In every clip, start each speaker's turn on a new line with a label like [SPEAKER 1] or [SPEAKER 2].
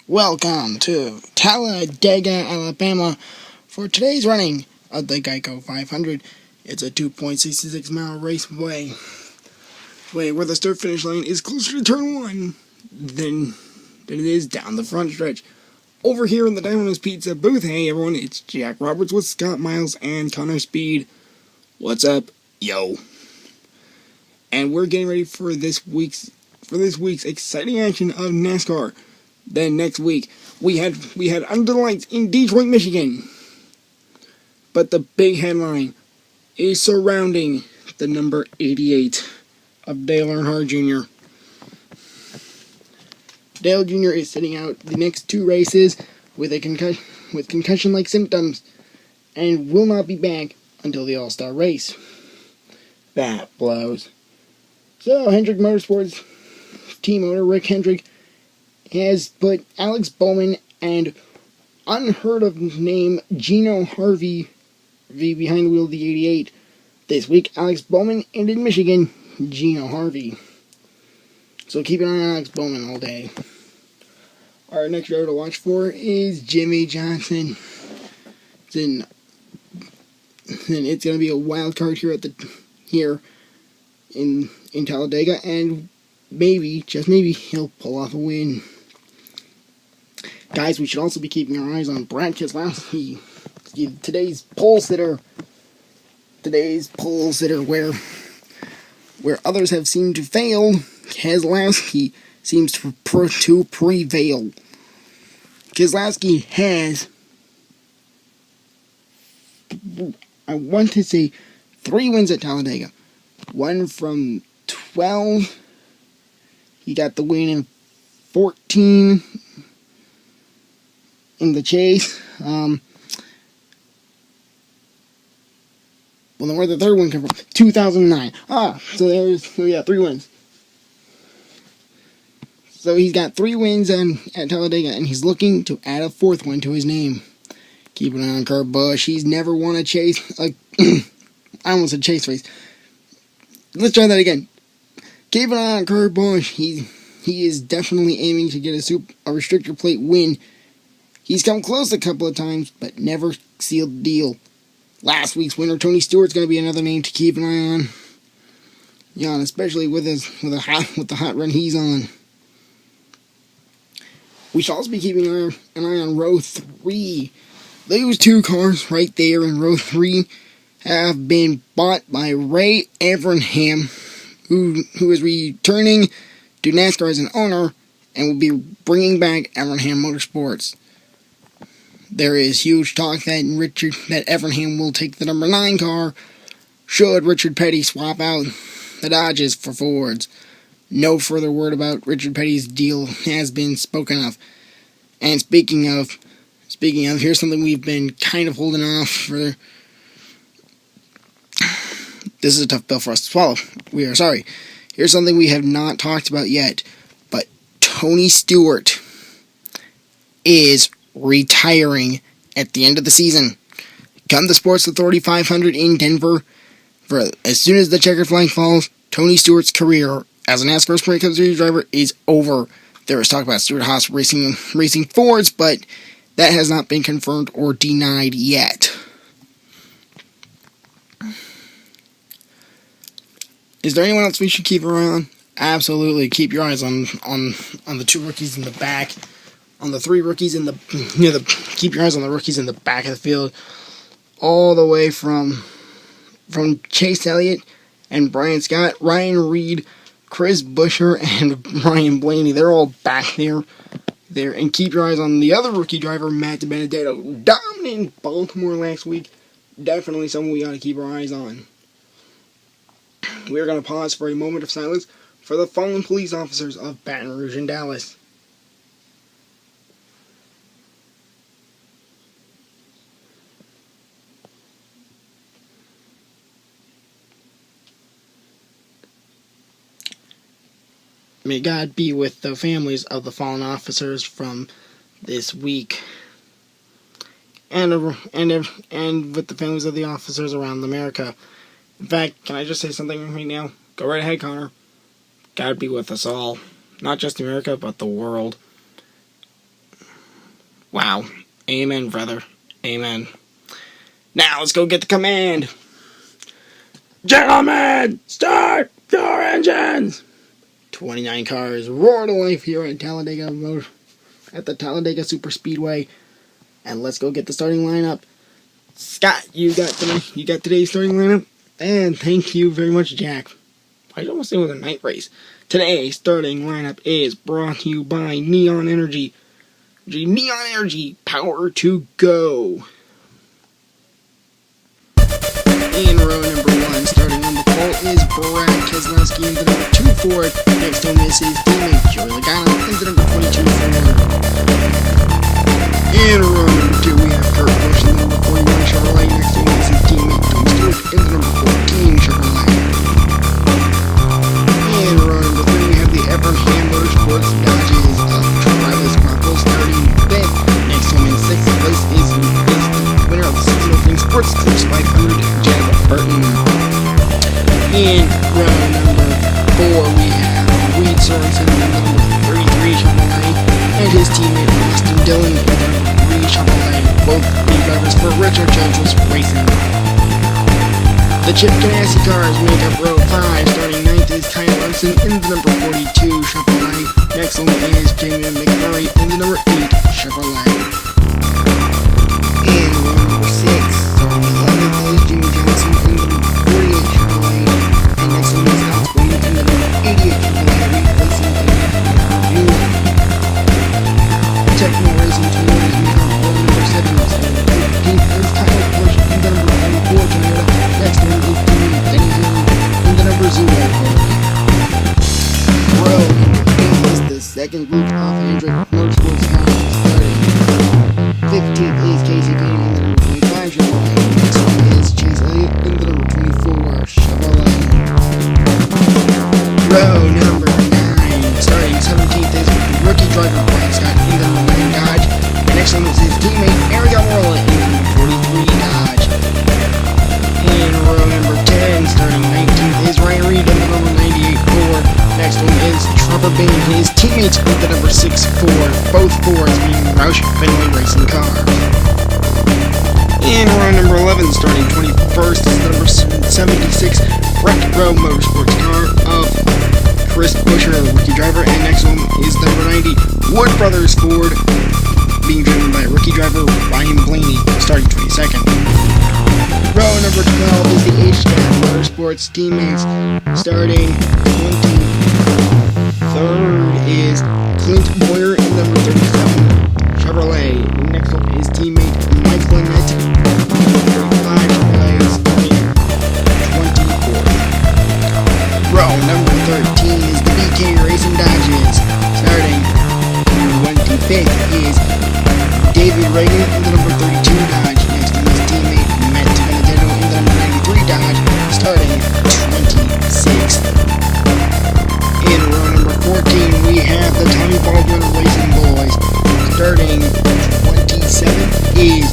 [SPEAKER 1] Welcome to Talladega, Alabama for today's running of the Geico 500. It's a 2.66 mile raceway where the start finish line is closer to turn 1 than it is down the front stretch. Over here in the Domino's Pizza booth, hey everyone, it's Jack Roberts with Scott Miles and Connor Speed. What's up, yo? And we're getting ready for this week's exciting action of NASCAR. Then next week we had Under the Lights in Detroit, Michigan. But the big headline is surrounding the number 88 of Dale Earnhardt Jr. Dale Jr. is sitting out the next 2 races with concussion-like symptoms and will not be back until the All-Star race. That blows. So Hendrick Motorsports team owner Rick Hendrick has put Alex Bowman and unheard of name Gino Harvey behind the wheel of the 88 this week. Alex Bowman, and in Michigan, Gino Harvey. So keep an eye on Alex Bowman all day. Our next driver to watch for is Jimmy Johnson. Then it's going to be a wild card here in Talladega, and maybe, just maybe, he'll pull off a win. Guys, we should also be keeping our eyes on Brad Keselowski, today's pole sitter where others have seemed to fail. Keselowski seems to prevail. Keselowski has, I want to say, 3 wins at Talladega. 1 from 12. He got the win in 14 in the chase. Well, then where the third one come from? 2009. So 3 wins. So he's got 3 wins at Talladega, and he's looking to add a 4th one to his name. Keep an eye on Kurt Busch. He's never won a chase. I almost said chase race. Let's try that again. Keep an eye on Kurt Busch. He is definitely aiming to get a restrictor plate win. He's come close a couple of times, but never sealed the deal. Last week's winner, Tony Stewart's going to be another name to keep an eye on. Yeah, and especially with the hot run he's on. We should also be keeping an eye on row 3. Those 2 cars right there in row 3 have been bought by Ray Evernham, who is returning to NASCAR as an owner and will be bringing back Evernham Motorsports. There is huge talk that Evernham will take the number 9 car should Richard Petty swap out the Dodges for Fords. No further word about Richard Petty's deal has been spoken of. And speaking of, here's something we've been kind of holding off for. This is a tough pill for us to swallow. We are sorry. Here's something we have not talked about yet, but Tony Stewart is retiring at the end of the season. Come the Sports Authority 500 in Denver. As soon as the checkered flag falls, Tony Stewart's career as a NASCAR Sprint Cup Series driver is over. There is talk about Stewart-Haas racing Fords, but that has not been confirmed or denied yet. Is there anyone else we should keep our eye on? Absolutely. Keep your eyes on the 2 rookies in the back. On the 3 rookies keep your eyes on the rookies in the back of the field. All the way from Chase Elliott and Brian Scott, Ryan Reed, Chris Buescher, and Ryan Blaney. They're all back there. And keep your eyes on the other rookie driver, Matt Benedetto. Dominating Baltimore last week. Definitely someone we got to keep our eyes on. We're going to pause for a moment of silence for the fallen police officers of Baton Rouge and Dallas. May God be with the families of the fallen officers from this week, and with the families of the officers around America. In fact, can I just say something right now? Go right ahead, Connor. God be with us all. Not just America, but the world. Wow. Amen, brother. Amen. Now let's go get the command. Gentlemen, start your engines. 29 cars roar to life here at the Talladega Super Speedway, and let's go get the starting lineup. Scott, you got today's starting lineup, and thank you very much, Jack. I almost say it was a night race. Today's starting lineup is brought to you by Neon Energy. Neon Energy, power to go. In row number 1, starting on the pole is Brad Keselowski into number 2 Ford. Next to him is his teammate Joey Logano into number 22 Ford. In row number 2, we have Kurt Busch in number 41 Chevrolet. Next to him is his teammate Tony Stewart into number 14 Chevrolet. In row number 3, we have the Abraham Motorsports Dodges of Travis Marple starting 5th. Next to him in 6th place is the winner of the season opening Sports Clips 500, Jeb Burton. In row number 4, we have Reed Sorensen in number 33 Chevrolet and his teammate Austin Dillon in number 3 Chevrolet, both being drivers for Richard Childress Racing. The Chip Ganassi cars make up row 5, starting 9th is Kyle Larson in the number 42 Chevrolet. Next one is Jamie McMurray in the number 8 Chevrolet. In row number 6, starting 11th is Jimmy Johnson in the number 48 Chevrolet. And next one is Alex Bowman in the number 88 Chevrolet, replacing the number Newell. Techno Racing Tours make up row number 7, starting 15th is Kyle Busch in the number 24 Toyota. Next one is Denny Hill in the number 0 Ford. Row number 8 is the second group of Hendrick Motorsports cars starting. 15th is Casey Kane in the number 25 Chevrolet. Next one is Chase Elliott in the number 24 Chevrolet. Row number 9, starting 17th is rookie driver Brian Scott in the number 9 Dodge. And next one is his teammate Eric Almirola in the number 43 Dodge. In row number 10, starting 19th is Ryan Reed in the number 98 Ford. Next one is Trevor Bain and his teammates with the number 6 Ford. Both Fords being Roush Fenway Racing cars. In row number 11, starting 21st, is the number 76 Front Row Motorsports car of Chris Buescher, rookie driver. And next one is the number 90 Wood Brothers Ford, being driven by rookie driver Ryan Blaney, starting 22nd. Row number 12 is the H-Cat Motorsports teammates, starting 23rd is Clint Boyer in number 37 Chevrolet. Next up is teammate Mike Lynette in number 35 Chevrolet, starting 24th. Row number 13 is the BK Racing Dodges, starting 25th is David Reagan in the number 32 Dodge. Next to his teammate Matt Benedetto in the number 93 Dodge, starting 26th. In row number 14, we have the Tommy Baldwin Racing Boys. Starting 27th is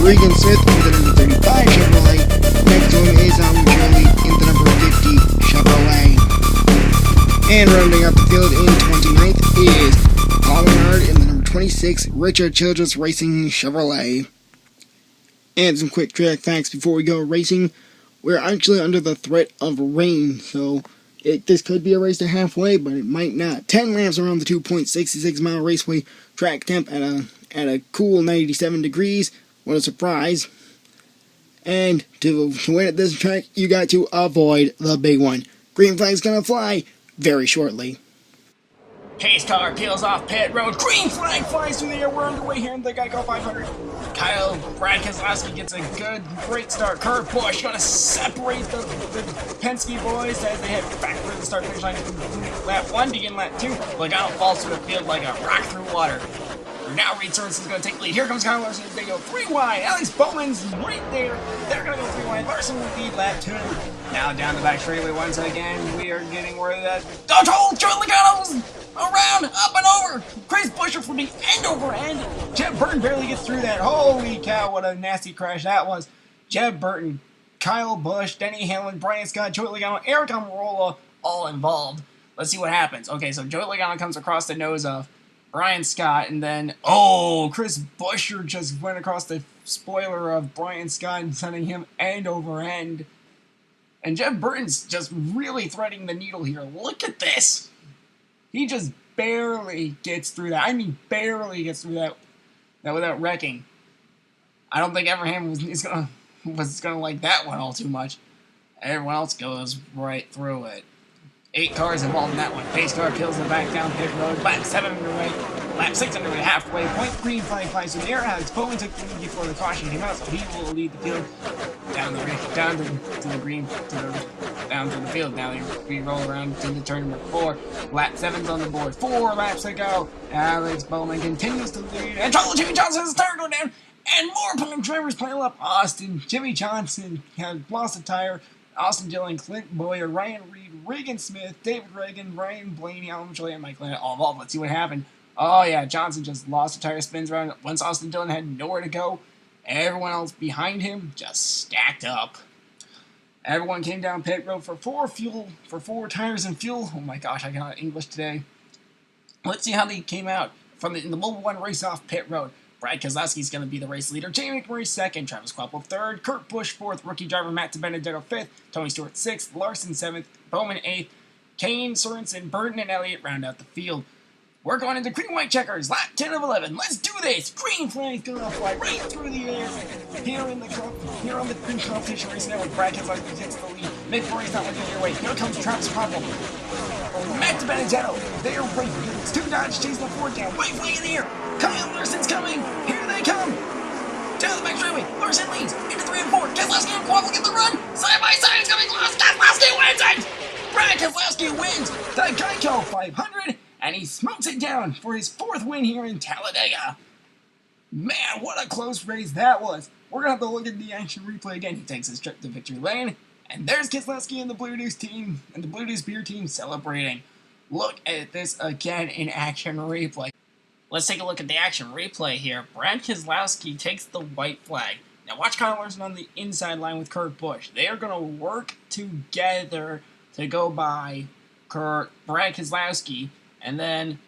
[SPEAKER 1] Regan Smith in the number 35 Chevrolet. Next to him is Alan Shirley in the number 50 Chevrolet. And rounding up the field in 29th is Paul Menard in the number 26 Richard Childress Racing Chevrolet. And some quick track facts before we go racing. We're actually under the threat of rain, so this could be a race to halfway, but it might not. 10 laps around the 2.66 mile raceway. Track temp at a cool 97 degrees. What a surprise. And to win at this track, you got to avoid the big one. Green flag's gonna fly very shortly.
[SPEAKER 2] Pace car peels off pit road. Green flag flies through the air. We're underway here in the Geico 500. Brad Keselowski gets a great start. Kurt Busch gonna separate the Penske boys as they head back for the start finish line. Lap 1 begin lap 2. Logano falls through the field like a rock through water. Now Reed Sorensen's going to take the lead. Here comes Kyle Larson as they go 3 wide. Alex Bowman's right there. They're going to go 3 wide. Larson will lead lap 2. Now down the back straightaway once again. We are getting where that... Oh, Joey Logano's around, up and over. Chris Buescher flipping end over end. Jeb Burton barely gets through that. Holy cow, what a nasty crash that was. Jeb Burton, Kyle Busch, Denny Hamlin, Brian Scott, Joey Logano, Eric Almirola, all involved. Let's see what happens. Okay, so Joey Logano comes across the nose of Brian Scott, and then, oh, Chris Buescher just went across the spoiler of Brian Scott and sending him end over end. And Jeff Burton's just really threading the needle here. Look at this. He just barely gets through that. I mean, barely gets through that without wrecking. I don't think Everham was gonna like that one all too much. Everyone else goes right through it. 8 cars involved in that one. Pace car peels the back down pit road. Lap 7 underway. Lap 6 underway. Halfway point. Green flag flies through the air. Alex Bowman took the lead before the caution came out, so he will lead the field down to the field. Now we roll around to turn number 4. Lap 7's on the board. 4 laps to go. Alex Bowman continues to lead. And Jimmy Johnson has a tire go down. And more drivers pile up. Jimmy Johnson had lost a tire. Austin Dillon, Clint Boyer, Ryan Reed, Regan Smith, David Reagan, Ryan Blaney, Alan Mitchell, and Mike Lennon all involved. Let's see what happened. Oh, yeah, Johnson just lost a tire, spins around. Once Austin Dillon had nowhere to go, everyone else behind him just stacked up. Everyone came down pit road for 4 tires and fuel. Oh my gosh, I got English today. Let's see how they came out in the Mobile 1 race off pit road. Brad Keselowski is going to be the race leader. Jamie McMurray 2nd, Travis Kvapil 3rd, Kurt Busch 4th, rookie driver Matt DiBenedetto 5th, Tony Stewart 6th, Larson 7th, Bowman 8th, Kane, Sorensen, Burton, and Elliott round out the field. We're going into green-white checkers, lap 10 of 11. Let's do this! Green flag's going to fly right through the air. Here on the green competition race network, Brad Keselowski gets the lead. McMurray's not looking your way. Here comes Travis Kvapil. Matt DiBenedetto, they are right. It's 2 Dodge chasing the 4 down. White flag in the air. Kyle Larson's coming. Here they come. Down the back straightaway. Larson leads into 3 and 4. Keselowski and Kvapil get the run. Side by side, it's coming close. Keselowski wins it. Brad Keselowski wins the Geico 500, and he smokes it down for his 4th win here in Talladega. Man, what a close race that was. We're going to have to look at the action replay again. He takes his trip to victory lane. And there's Keselowski and the Blue Deuce team and the Blue Deuce beer team celebrating. Look at this again in action replay. Let's take a look at the action replay here. Brad Keselowski takes the white flag. Now watch Kyle Larson on the inside line with Kurt Busch. They are going to work together to go by Brad Keselowski. And then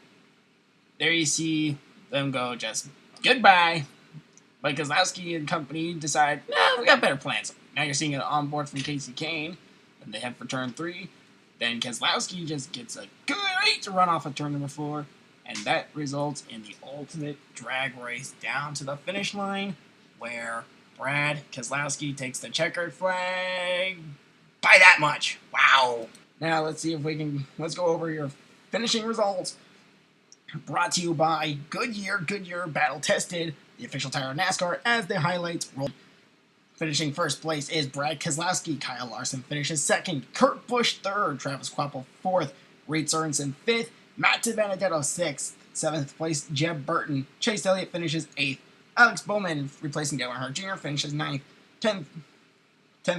[SPEAKER 2] there you see them go just goodbye. But Keselowski and company decide, we got better plans. Now you're seeing it on board from Casey Kane. And they head for turn 3. Then Keselowski just gets a great run off of turn number 4. And that results in the ultimate drag race down to the finish line, where Brad Keselowski takes the checkered flag by that much. Wow. Now let's see if let's go over your finishing results. Brought to you by Goodyear battle tested, the official tire of NASCAR, as the highlights roll. Finishing first place is Brad Keselowski. Kyle Larson finishes 2nd. Kurt Busch 3rd. Travis Kvapil 4th. Reed Sorensen 5th. Matt DiBenedetto 6th. 7th place, Jeb Burton. Chase Elliott finishes 8th. Alex Bowman, replacing Dale Earnhardt Jr., finishes 9th. 10th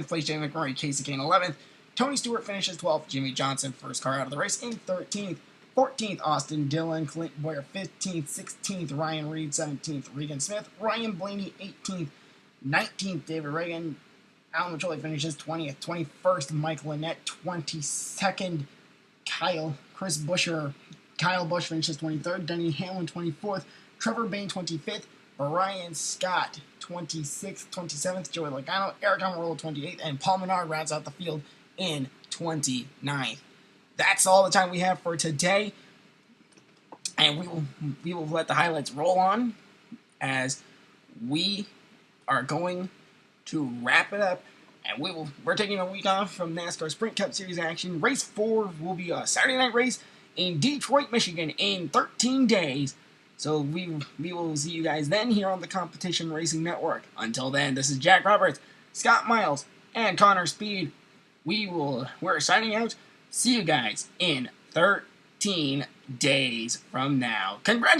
[SPEAKER 2] place, Jamie McMurray. Casey Kane 11th. Tony Stewart finishes 12th. Jimmy Johnson, first car out of the race, in 13th. 14th, Austin Dillon. Clint Boyer 15th. 16th, Ryan Reed. 17th, Regan Smith. Ryan Blaney 18th. 19th, David Reagan. Alan Mitchell finishes 20th. 21st, Mike Lynette. 22nd, Kyle Busch finishes 23rd. Denny Hamlin 24th. Trevor Bayne 25th. Brian Scott 26th. 27th, Joey Logano. Eric Almirola 28th. And Paul Menard rounds out the field in 29th. That's all the time we have for today. And we will let the highlights roll on as we are going to wrap it up, and we're taking a week off from NASCAR Sprint Cup Series action. Race 4 will be a Saturday night race in Detroit, Michigan in 13 days. So we will see you guys then here on the Competition Racing Network. Until then, this is Jack Roberts, Scott Miles, and Connor Speed. We're signing out. See you guys in 13 days from now. Congratulations!